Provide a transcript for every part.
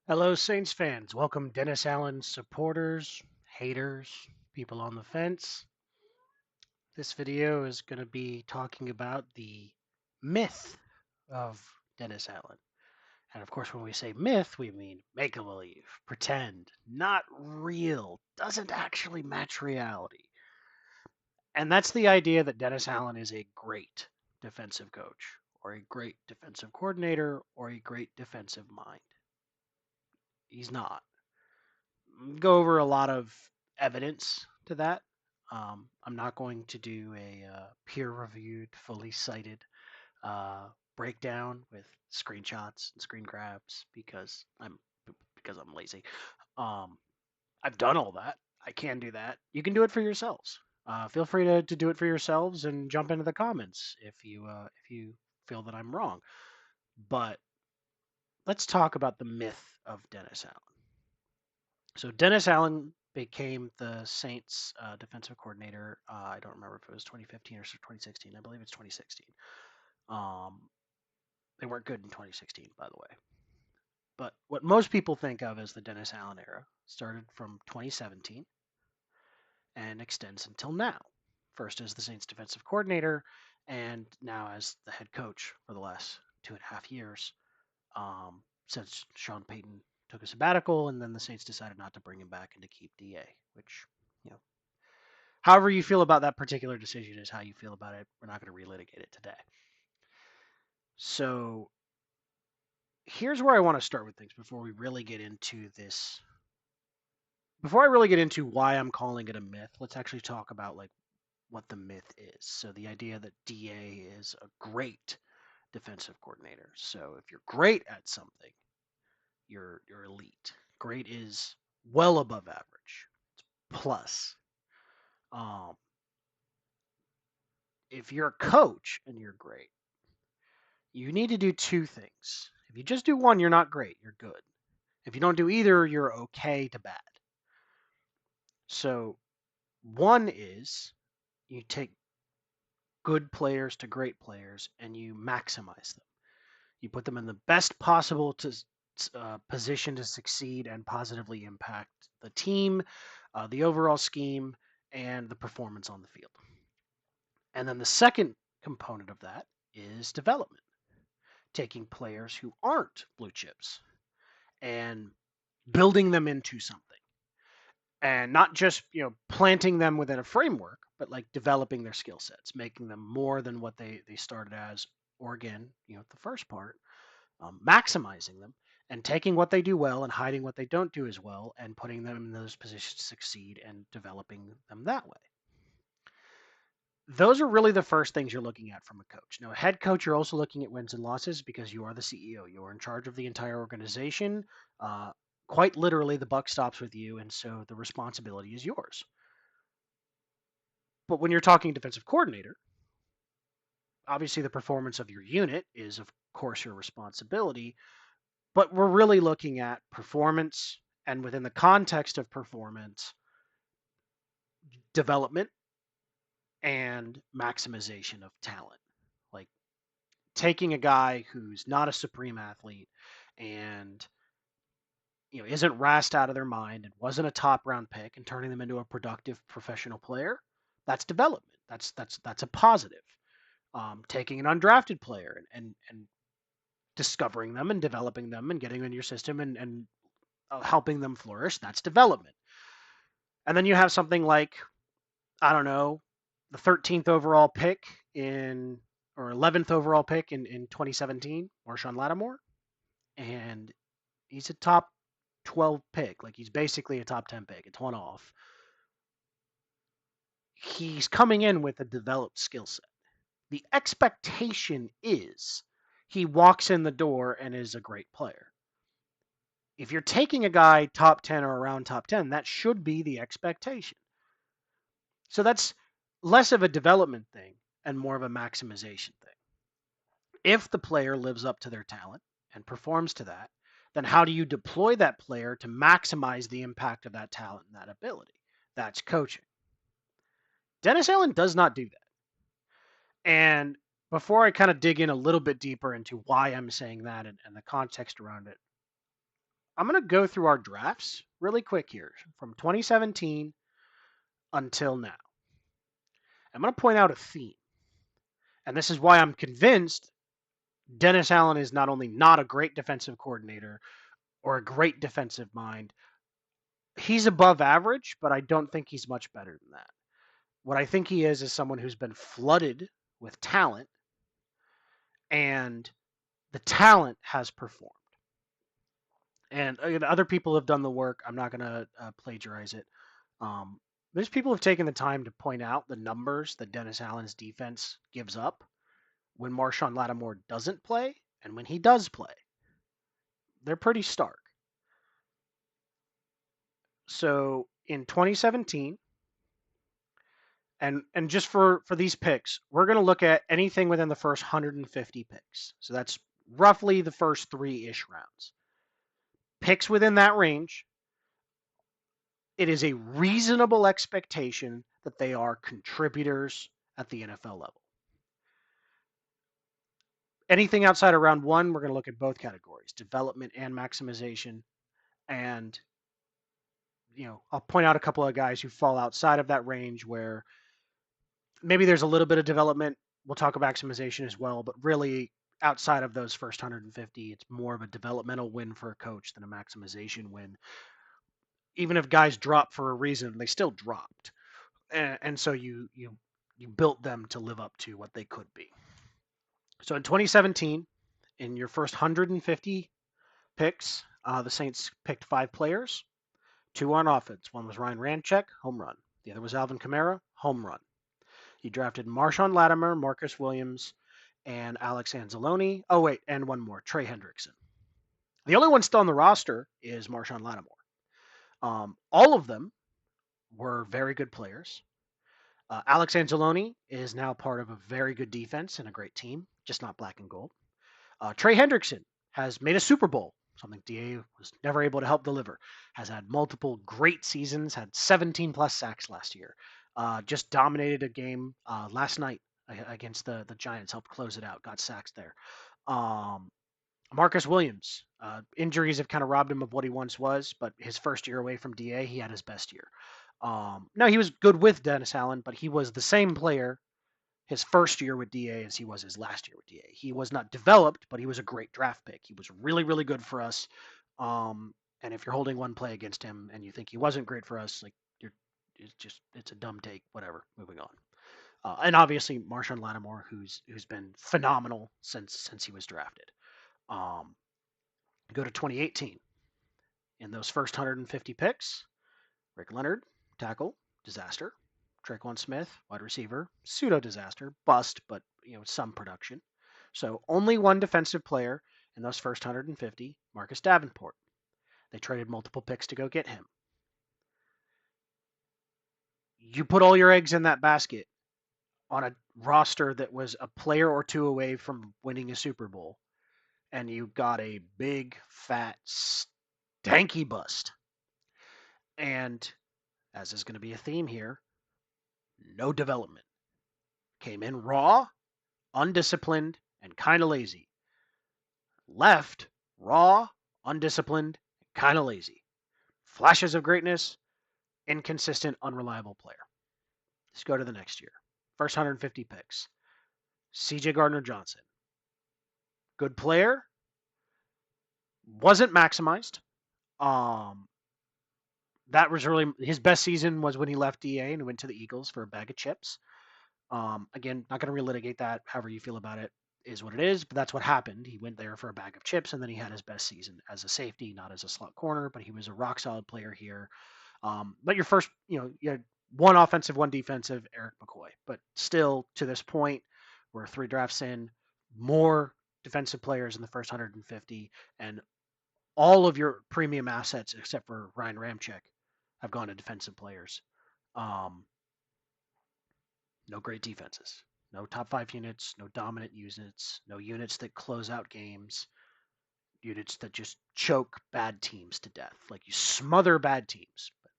Hello, Saints fans. Welcome, Dennis Allen supporters, haters, people on the fence. This video is going to be talking about the myth of Dennis Allen. And of course, when we say myth, we mean make believe, pretend, not real, doesn't actually match reality. And that's the idea that Dennis Allen is a great defensive coach, or a great defensive coordinator, or a great defensive mind. He's not. Go over a lot of evidence to that. I'm not going to do a peer-reviewed, fully cited uh, breakdown with screenshots and screen grabs because I'm lazy. Um, I've done all that. I can do that. You can do it for yourselves. Feel free to do it for yourselves and jump into the comments if you feel that I'm wrong. But let's talk about the myth of Dennis Allen. So Dennis Allen became the Saints defensive coordinator. I don't remember if it was 2015 or 2016. I believe it's 2016. Um, they weren't good in 2016, by the way. But what most people think of as the Dennis Allen era started from 2017 and extends until now. First as the Saints defensive coordinator, and now as the head coach for the last 2.5 years. Since Sean Payton took a sabbatical, and then the Saints decided not to bring him back and to keep DA, which, you know, however you feel about that particular decision is how you feel about it. We're not going to relitigate it today. So here's where I want to start with things before we really get into this. Before I really get into why I'm calling it a myth, let's actually talk about like what the myth is. So the idea that DA is a great defensive coordinator. So if you're great at something, you're elite. Great is well above average. Plus, um, if you're a coach and you're great, you need to do two things. If you just do one, you're not great. You're good. If you don't do either, you're okay to bad. So one is you take good players to great players and you maximize them. You put them in the best possible position to succeed and positively impact the team, the overall scheme, and the performance on the field. And then the second component of that is development, taking players who aren't blue chips and building them into something. And not just, planting them within a framework, but like developing their skill sets, making them more than what they started as, or again, the first part, maximizing them and taking what they do well and hiding what they don't do as well and putting them in those positions to succeed and developing them that way. Those are really the first things you're looking at from a coach. Now, a head coach, you're also looking at wins and losses because you are the CEO. You are in charge of the entire organization. Quite literally, the buck stops with you, and so the responsibility is yours. But when you're talking defensive coordinator, obviously the performance of your unit is, of course, your responsibility. But we're really looking at performance, and within the context of performance, development and maximization of talent. Like taking a guy who's not a supreme athlete and isn't rassed out of their mind and wasn't a top round pick and turning them into a productive professional player, that's development. That's a positive. Taking an undrafted player and discovering them and developing them and getting them in your system and helping them flourish, that's development. And then you have something like, I don't know, the 13th overall pick in or 11th overall pick in 2017, Marshawn Lattimore, and he's a top 12 pick. Like he's basically a top 10 pick. It's one off. He's coming in with a developed skill set. The expectation is he walks in the door and is a great player. If you're taking a guy top 10 or around top 10, that should be the expectation. So that's less of a development thing and more of a maximization thing. If the player lives up to their talent and performs to that, then how do you deploy that player to maximize the impact of that talent and that ability? That's coaching. Dennis Allen does not do that. And before I kind of dig in a little bit deeper into why I'm saying that and the context around it, I'm going to go through our drafts really quick here from 2017 until now. I'm going to point out a theme. And this is why I'm convinced Dennis Allen is not only not a great defensive coordinator or a great defensive mind, he's above average, but I don't think he's much better than that. What I think he is someone who's been flooded with talent, and the talent has performed. And other people have done the work. I'm not going to plagiarize it. Um, there's people who have taken the time to point out the numbers that Dennis Allen's defense gives up when Marshawn Lattimore doesn't play and when he does play. They're pretty stark. So in 2017, and just for these picks, we're going to look at anything within the first 150 picks. So that's roughly the first 3-ish rounds. Picks within that range, it is a reasonable expectation that they are contributors at the NFL level. Anything outside of round 1, we're going to look at both categories, development and maximization. And I'll point out a couple of guys who fall outside of that range where maybe there's a little bit of development. We'll talk about maximization as well, but really outside of those first 150, it's more of a developmental win for a coach than a maximization win. Even if guys drop for a reason, they still dropped, and so you built them to live up to what they could be. So in 2017, in your first 150 picks, the Saints picked 5 players, 2 on offense. One was Ryan Ramczyk, home run. The other was Alvin Kamara, home run. You drafted Marshawn Lattimore, Marcus Williams, and Alex Anzalone. Oh, wait, and one more, Trey Hendrickson. The only one still on the roster is Marshawn Lattimore. All of them were very good players. Alex Anzalone is now part of a very good defense and a great team, just not black and gold. Trey Hendrickson has made a Super Bowl, something DA was never able to help deliver. Has had multiple great seasons, had 17 plus sacks last year. Just dominated a game last night against the Giants, helped close it out, got sacks there. Marcus Williams, injuries have kind of robbed him of what he once was, but his first year away from DA, he had his best year. No, he was good with Dennis Allen, but he was the same player his first year with DA as he was his last year with DA. He was not developed, but he was a great draft pick. He was really, really good for us. And if you're holding one play against him and you think he wasn't great for us, like it's a dumb take. Whatever. Moving on. And obviously Marshawn Lattimore, who's been phenomenal since he was drafted. Go to 2018. In those first 150 picks, Rick Leonard, tackle, disaster. Tre'Quan Smith, wide receiver, pseudo disaster, bust, but some production. So only one defensive player in those first 150, Marcus Davenport. They traded multiple picks to go get him. You put all your eggs in that basket on a roster that was a player or two away from winning a Super Bowl, and you got a big, fat, stanky bust. And as is going to be a theme here, no development. Came in raw, undisciplined, and kind of lazy. Left raw, undisciplined, kind of lazy. Flashes of greatness, inconsistent, unreliable player. Let's go to the next year. First 150 picks. CJ Gardner-Johnson. Good player. Wasn't maximized. That was really his best season was when he left DA and went to the Eagles for a bag of chips. Again, not going to relitigate that. However you feel about it is what it is, but that's what happened. He went there for a bag of chips, and then he had his best season as a safety, not as a slot corner, but he was a rock solid player here. But your first, you had one offensive, one defensive, Eric McCoy. But still, to this point, we're 3 drafts in, more defensive players in the first 150, and all of your premium assets, except for Ryan Ramczyk, have gone to defensive players. No great defenses. No top 5 units, no dominant units, no units that close out games, units that just choke bad teams to death. Like you smother bad teams. But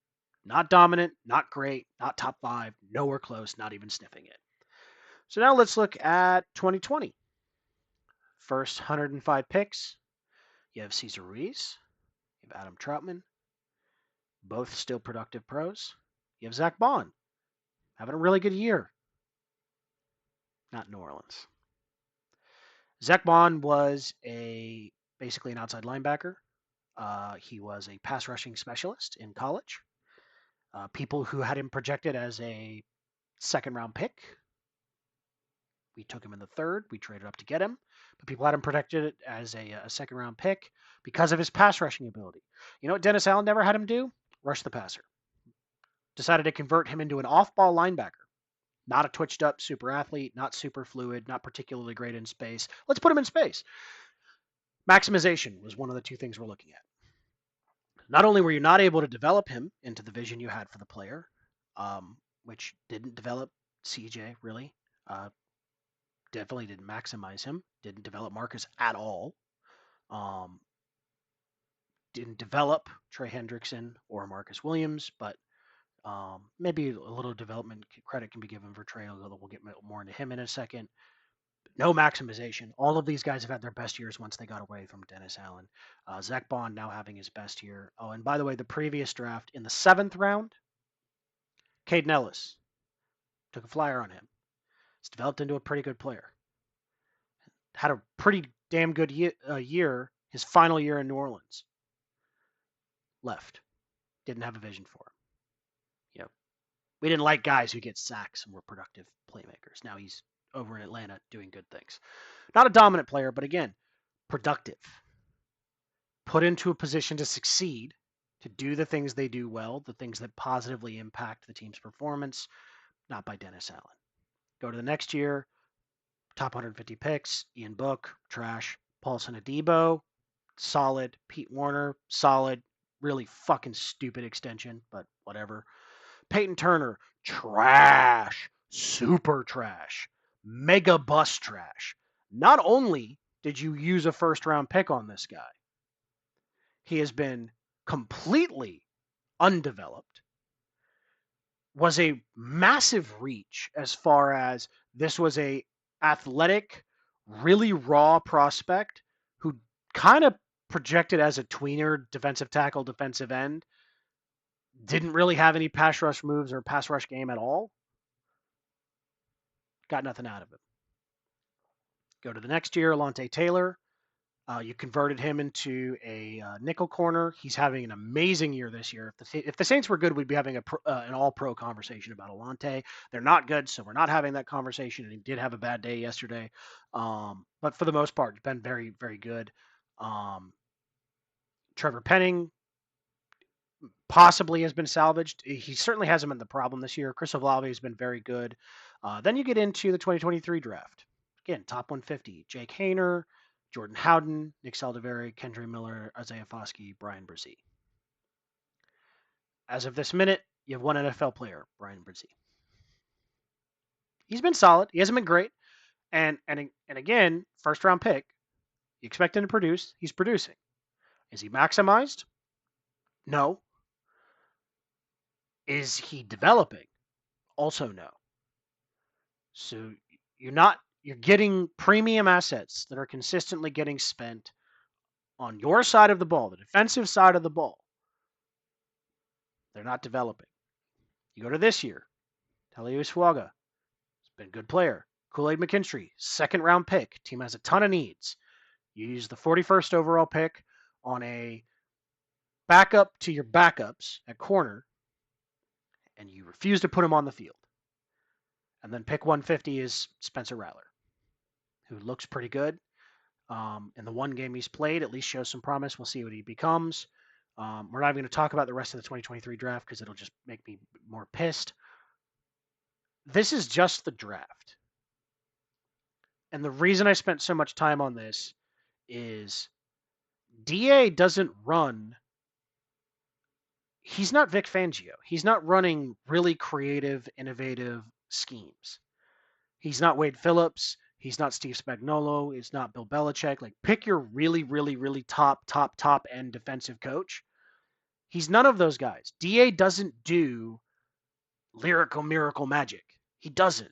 not dominant, not great, not top 5, nowhere close, not even sniffing it. So now let's look at 2020. First 105 picks. You have Cesar Ruiz. You have Adam Troutman, both still productive pros. You have Zach Bond, having a really good year. Not New Orleans. Zach Bond was basically an outside linebacker. He was a pass rushing specialist in college. People who had him projected as a second round pick. We took him in the third. We traded up to get him. But people had him projected as a second round pick because of his pass rushing ability. You know what Dennis Allen never had him do? Rush the passer. Decided to convert him into an off ball linebacker. Not a twitched up super athlete, not super fluid, not particularly great in space. Let's put him in space. Maximization was one of the two things we're looking at. Not only were you not able to develop him into the vision you had for the player, which didn't develop CJ really, definitely didn't maximize him, didn't develop Marcus at all, didn't develop Trey Hendrickson or Marcus Williams, but maybe a little development credit can be given for Trey, although we'll get more into him in a second. No maximization. All of these guys have had their best years once they got away from Dennis Allen. Zach Bond now having his best year. Oh, and by the way, the previous draft in the 7th round, Caden Ellis took a flyer on him. He's developed into a pretty good player. Had a pretty damn good year, his final year in New Orleans. Left. Didn't have a vision for him. You know, we didn't like guys who get sacks and were productive playmakers. Now he's over in Atlanta doing good things. Not a dominant player, but again, productive. Put into a position to succeed, to do the things they do well, the things that positively impact the team's performance, not by Dennis Allen. Go to the next year, top 150 picks, Ian Book, trash. Paulson Adebo, solid. Pete Warner, solid. Really fucking stupid extension, but whatever. Peyton Turner, trash. Super trash. Mega bust trash. Not only did you use a first round pick on this guy, he has been completely undeveloped, was a massive reach as far as this was a athletic, really raw prospect who kind of projected as a tweener defensive tackle, defensive end, didn't really have any pass rush moves or pass rush game at all. Got nothing out of him. Go to the next year, Alontae Taylor. You converted him into a nickel corner. He's having an amazing year this year. If the Saints were good, we'd be having an all-pro conversation about Alontae. They're not good, so we're not having that conversation. And he did have a bad day yesterday, but for the most part, it's been very, very good. Trevor Penning possibly has been salvaged. He certainly hasn't been the problem this year. Chris Olave has been very good. Then you get into the 2023 draft. Again, top 150. Jake Haener, Jordan Howden, Nick Saldiveri, Kendre Miller, Isaiah Foskey, Brian Brzee. As of this minute, you have one NFL player, Brian Brzee. He's been solid. He hasn't been great. And again, first round pick. You expect him to produce. He's producing. Is he maximized? No. Is he developing? Also no. So you're getting premium assets that are consistently getting spent on your side of the ball, the defensive side of the ball. They're not developing. You go to this year, Taliu Suaga, he's been a good player. Kool-Aid McKinstry, 2nd round pick. Team has a ton of needs. You use the 41st overall pick on a backup to your backups at corner, and you refuse to put him on the field. And then pick 150 is Spencer Rattler, who looks pretty good. In the one game he's played, at least shows some promise. We'll see what he becomes. We're not even going to talk about the rest of the 2023 draft because it'll just make me more pissed. This is just the draft. And the reason I spent so much time on this is DA doesn't run. He's not Vic Fangio. He's not running really creative, innovative schemes. He's not Wade Phillips. He's not Steve Spagnuolo. He's not Bill Belichick. Like, pick your really, really, really top end defensive coach. He's none of those guys. DA doesn't do lyrical miracle magic. He doesn't.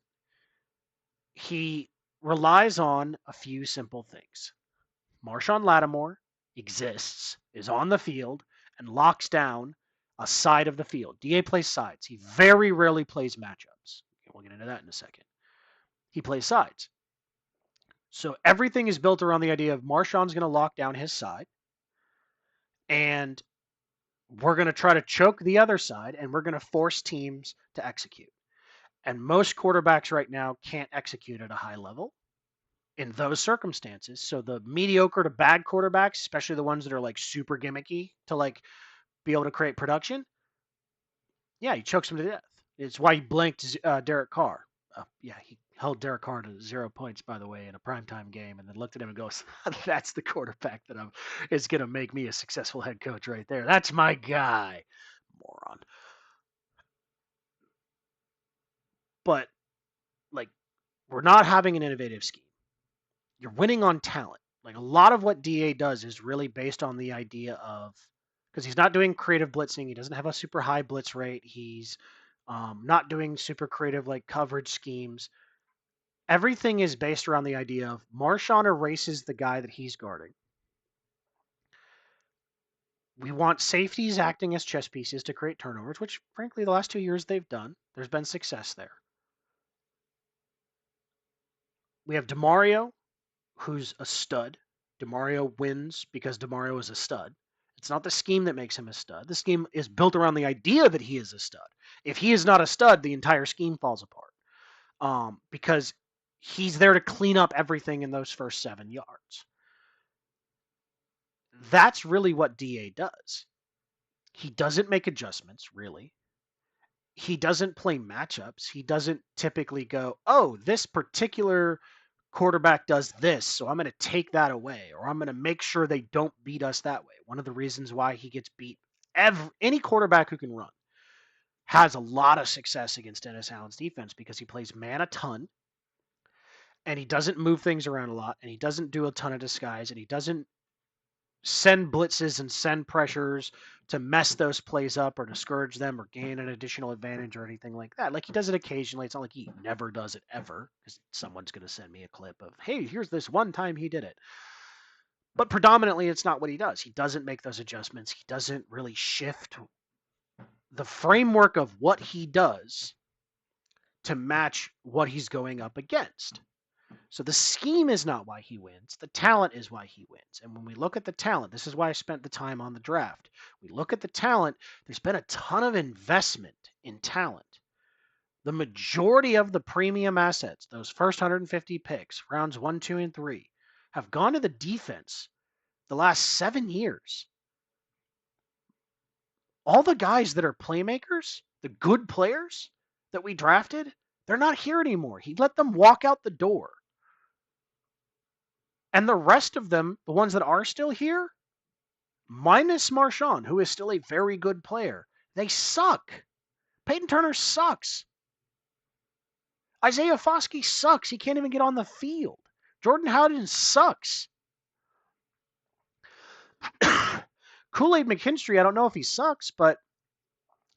He relies on a few simple things. Marshawn Lattimore exists, is on the field, and locks down a side of the field. DA plays sides. He very rarely plays matchups. We'll get into that in a second. He plays sides. So everything is built around the idea of Marshawn's going to lock down his side, and we're going to try to choke the other side, and we're going to force teams to execute. And most quarterbacks right now can't execute at a high level in those circumstances. So the mediocre to bad quarterbacks, especially the ones that are like super gimmicky to like be able to create production, yeah, he chokes him to death. It's why he blanked Derek Carr. Yeah, he held Derek Carr to 0 points, by the way, in a primetime game, and then looked at him and goes, "That's the quarterback that is going to make me a successful head coach right there. That's my guy." Moron. But like, we're not having an innovative scheme. You're winning on talent. Like a lot of what DA does is really based on the idea of, because he's not doing creative blitzing. He doesn't have a super high blitz rate. He's not doing super creative like coverage schemes. Everything is based around the idea of Marshawn erases the guy that he's guarding. We want safeties acting as chess pieces to create turnovers, which frankly the last 2 years they've done. There's been success there. We have DeMario, who's a stud. DeMario wins because DeMario is a stud. It's not the scheme that makes him a stud. The scheme is built around the idea that he is a stud. If he is not a stud, the entire scheme falls apart because he's there to clean up everything in those first 7 yards. That's really what DA does. He doesn't make adjustments, really. He doesn't play matchups. He doesn't typically go, oh, this particular quarterback does this, so I'm going to take that away, or I'm going to make sure they don't beat us that way. One of the reasons why he gets beat, any quarterback who can run has a lot of success against Dennis Allen's defense because he plays man a ton, and he doesn't move things around a lot, and he doesn't do a ton of disguise, and he doesn't send blitzes and send pressures to mess those plays up or discourage them or gain an additional advantage or anything like that. Like he does it occasionally. It's not like he never does it ever because someone's going to send me a clip of, hey, here's this one time he did it. But predominantly, it's not what he does. He doesn't make those adjustments. He doesn't really shift the framework of what he does to match what he's going up against. So the scheme is not why he wins. The talent is why he wins. And when we look at the talent, this is why I spent the time on the draft. We look at the talent, there's been a ton of investment in talent. The majority of the premium assets, those first 150 picks, rounds 1, 2, and 3, have gone to the defense the last 7 years. All the guys that are playmakers, the good players that we drafted, they're not here anymore. He let them walk out the door. And the rest of them, the ones that are still here, minus Marshawn, who is still a very good player, they suck. Peyton Turner sucks. Isaiah Foskey sucks. He can't even get on the field. Jordan Howden sucks. Kool-Aid McKinstry, I don't know if he sucks, but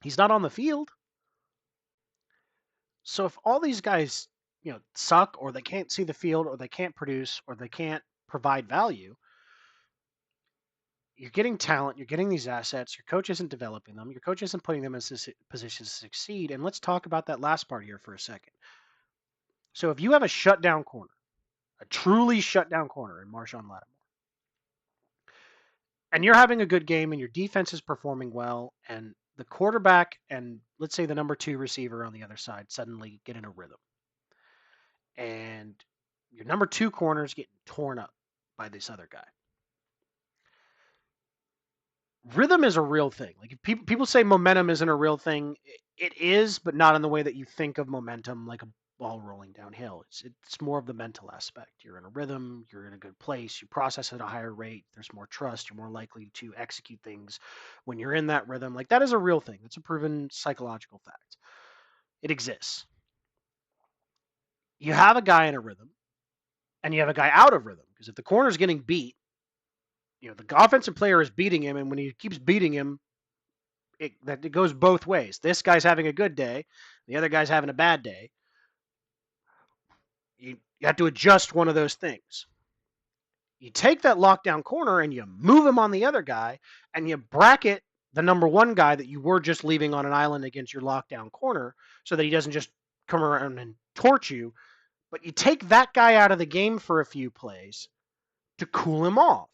he's not on the field. So if all these guys, suck, or they can't see the field, or they can't produce, or they can't provide value, you're getting talent, you're getting these assets, your coach isn't developing them, your coach isn't putting them in positions to succeed. And let's talk about that last part here for a second. So if you have a shutdown corner, a truly shutdown corner in Marshawn Lattimore, and you're having a good game and your defense is performing well, and the quarterback and let's say the number 2 receiver on the other side suddenly get in a rhythm, and your number 2 corner is getting torn up by this other guy. Rhythm is a real thing. Like if people say momentum isn't a real thing, it is, but not in the way that you think of momentum, like a ball rolling downhill. It's more of the mental aspect. You're in a rhythm, you're in a good place, you process at a higher rate, there's more trust, you're more likely to execute things when you're in that rhythm. Like that is a real thing. That's a proven psychological fact. It exists. You have a guy in a rhythm and you have a guy out of rhythm because if the corner's getting beat, the offensive player is beating him, and when he keeps beating him, it goes both ways. This guy's having a good day, the other guy's having a bad day. You have to adjust one of those things. You take that lockdown corner and you move him on the other guy, and you bracket the number one guy that you were just leaving on an island against your lockdown corner so that he doesn't just come around and torch you. But you take that guy out of the game for a few plays to cool him off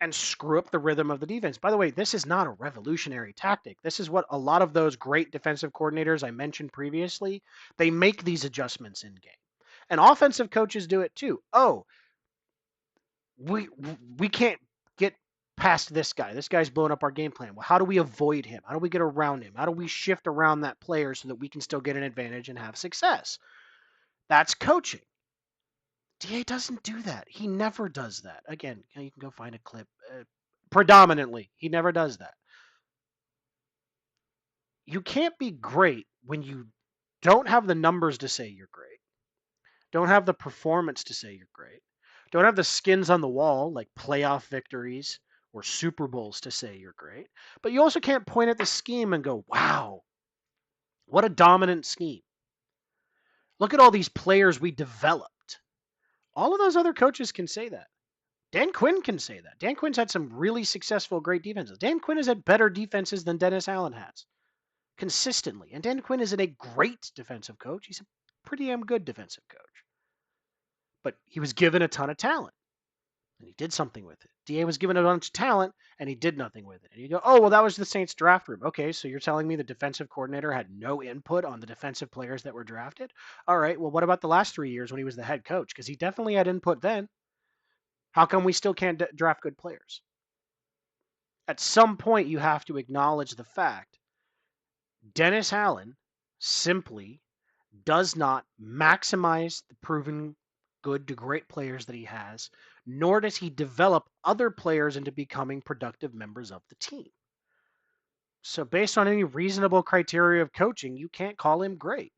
and screw up the rhythm of the defense. By the way, this is not a revolutionary tactic. This is what a lot of those great defensive coordinators I mentioned previously, they make these adjustments in game. And offensive coaches do it too. Oh, we we can't get past this guy. This guy's blowing up our game plan. Well, how do we avoid him? How do we get around him? How do we shift around that player so that we can still get an advantage and have success? That's coaching. DA doesn't do that. He never does that. Again, you can go find a clip. Predominantly, he never does that. You can't be great when you don't have the numbers to say you're great, don't have the performance to say you're great, don't have the skins on the wall like playoff victories or Super Bowls to say you're great, but you also can't point at the scheme and go, wow, what a dominant scheme. Look at all these players we developed. All of those other coaches can say that. Dan Quinn can say that. Dan Quinn's had some really successful, great defenses. Dan Quinn has had better defenses than Dennis Allen has consistently. And Dan Quinn isn't a great defensive coach. He's a pretty damn good defensive coach. But he was given a ton of talent, and he did something with it. DA was given a bunch of talent, and he did nothing with it. And you go, oh, well, that was the Saints draft room. Okay, so you're telling me the defensive coordinator had no input on the defensive players that were drafted? All right, well, what about the last 3 years when he was the head coach? Because he definitely had input then. How come we still can't draft good players? At some point, you have to acknowledge the fact Dennis Allen simply does not maximize the proven good to great players that he has, nor does he develop other players into becoming productive members of the team. So, based on any reasonable criteria of coaching, you can't call him great.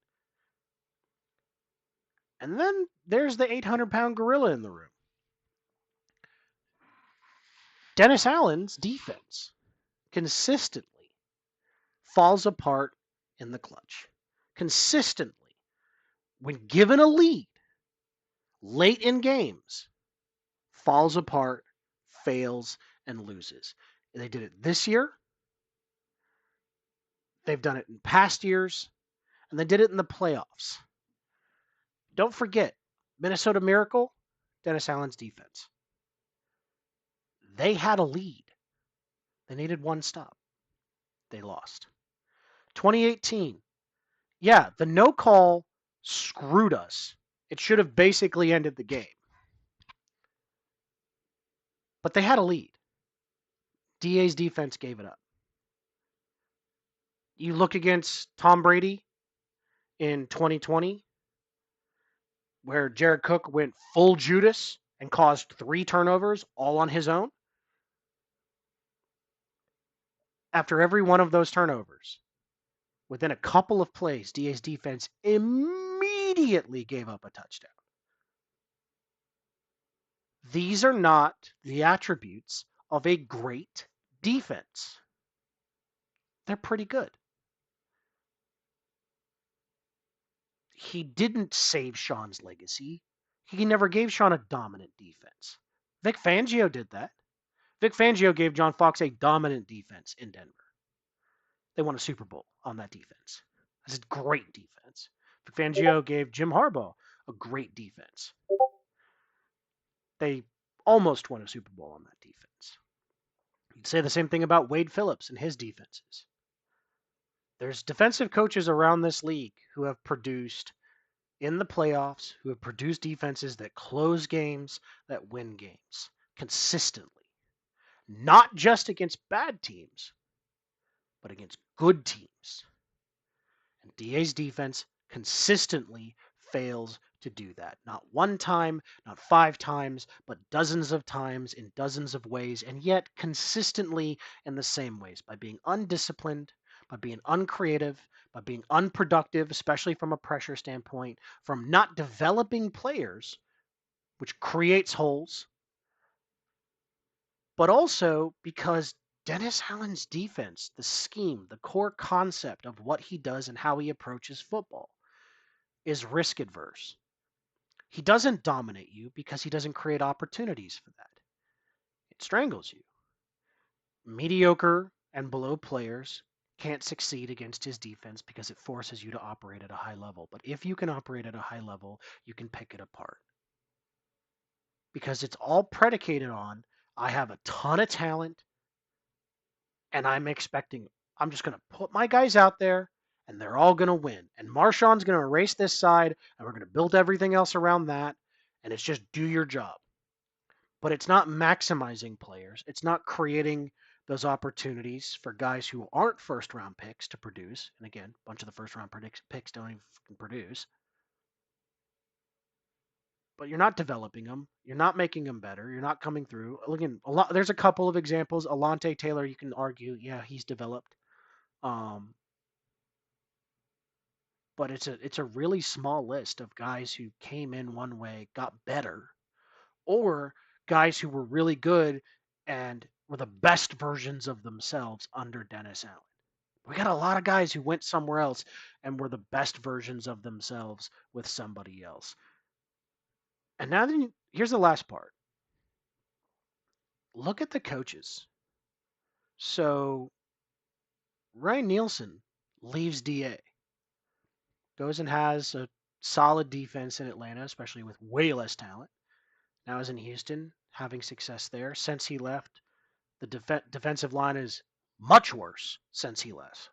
And then there's the 800-pound gorilla in the room. Dennis Allen's defense consistently falls apart in the clutch. Consistently, when given a lead late in games, falls apart, fails, and loses. And they did it this year. They've done it in past years, and they did it in the playoffs. Don't forget, Minnesota Miracle, Dennis Allen's defense. They had a lead. They needed one stop. They lost. 2018, yeah, the no call screwed us. It should have basically ended the game. But they had a lead. DA's defense gave it up. You look against Tom Brady in 2020, where Jared Cook went full Judas and caused 3 turnovers all on his own. After every one of those turnovers, within a couple of plays, DA's defense immediately gave up a touchdown. These are not the attributes of a great defense. They're pretty good. He didn't save Sean's legacy. He never gave Sean a dominant defense. Vic Fangio did that. Vic Fangio gave John Fox a dominant defense in Denver. They won a Super Bowl on that defense. That's a great defense. Vic Fangio gave Jim Harbaugh a great defense. They almost won a Super Bowl on that defense. You'd say the same thing about Wade Phillips and his defenses. There's defensive coaches around this league who have produced in the playoffs, who have produced defenses that close games, that win games consistently. Not just against bad teams, but against good teams. And DA's defense consistently fails to do that. Not one time, not 5 times, but dozens of times in dozens of ways, and yet consistently in the same ways, by being undisciplined, by being uncreative, by being unproductive, especially from a pressure standpoint, from not developing players, which creates holes, but also because Dennis Allen's defense, the scheme, the core concept of what he does and how he approaches football is risk adverse. He doesn't dominate you because he doesn't create opportunities for that. It strangles you. Mediocre and below players can't succeed against his defense because it forces you to operate at a high level. But if you can operate at a high level, you can pick it apart. Because it's all predicated on I have a ton of talent and I'm just going to put my guys out there and they're all going to win. And Marshawn's going to erase this side and we're going to build everything else around that. And it's just do your job. But it's not maximizing players. It's not creating those opportunities for guys who aren't first round picks to produce. And again, a bunch of the first round picks don't even produce. But you're not developing them. You're not making them better. You're not coming through. Again, there's a couple of examples. Alontae Taylor, you can argue, yeah, he's developed. Um, but it's a really small list of guys who came in one way, got better, or guys who were really good and were the best versions of themselves under Dennis Allen. We got a lot of guys who went somewhere else and were the best versions of themselves with somebody else. And now then, here's the last part. Look at the coaches. So Ryan Nielsen leaves DA, goes and has a solid defense in Atlanta, especially with way less talent. Now is in Houston, having success there. Since he left, the defensive line is much worse since he left.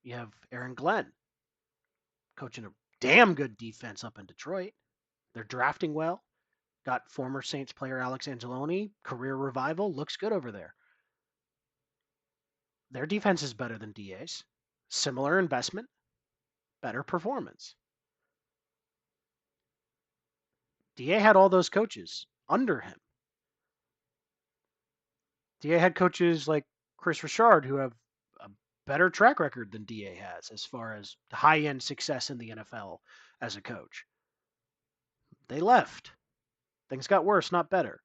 You have Aaron Glenn coaching a damn good defense up in Detroit. They're drafting well. Got former Saints player Alex Angeloni, career revival, looks good over there. Their defense is better than DA's. Similar investment, better performance. DA had all those coaches under him. DA had coaches like Chris Richard who have a better track record than DA has as far as high end success in the NFL as a coach. They left. Things got worse, not better.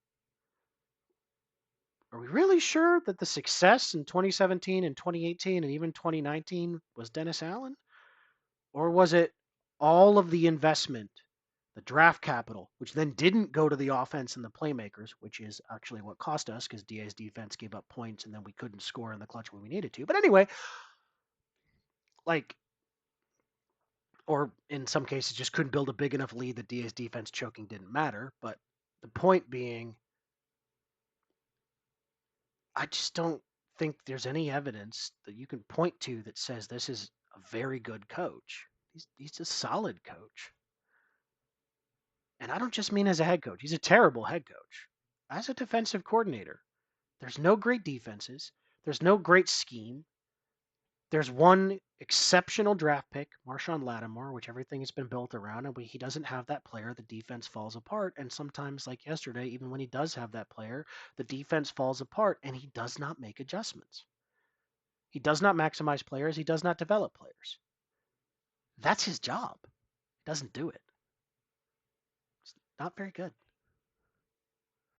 Are we really sure that the success in 2017 and 2018 and even 2019 was Dennis Allen? Or was it all of the investment, the draft capital, which then didn't go to the offense and the playmakers, which is actually what cost us because DA's defense gave up points and then we couldn't score in the clutch when we needed to. But anyway, like, or in some cases just couldn't build a big enough lead that DA's defense choking didn't matter. But the point being, I just don't think there's any evidence that you can point to that says this is a very good coach. He's a solid coach. And I don't just mean as a head coach. He's a terrible head coach. As a defensive coordinator, there's no great defenses. There's no great scheme. There's one exceptional draft pick, Marshawn Lattimore, which everything has been built around. And he doesn't have that player, the defense falls apart. And sometimes, like yesterday, even when he does have that player, the defense falls apart and he does not make adjustments. He does not maximize players. He does not develop players. That's his job. He doesn't do it. It's not very good.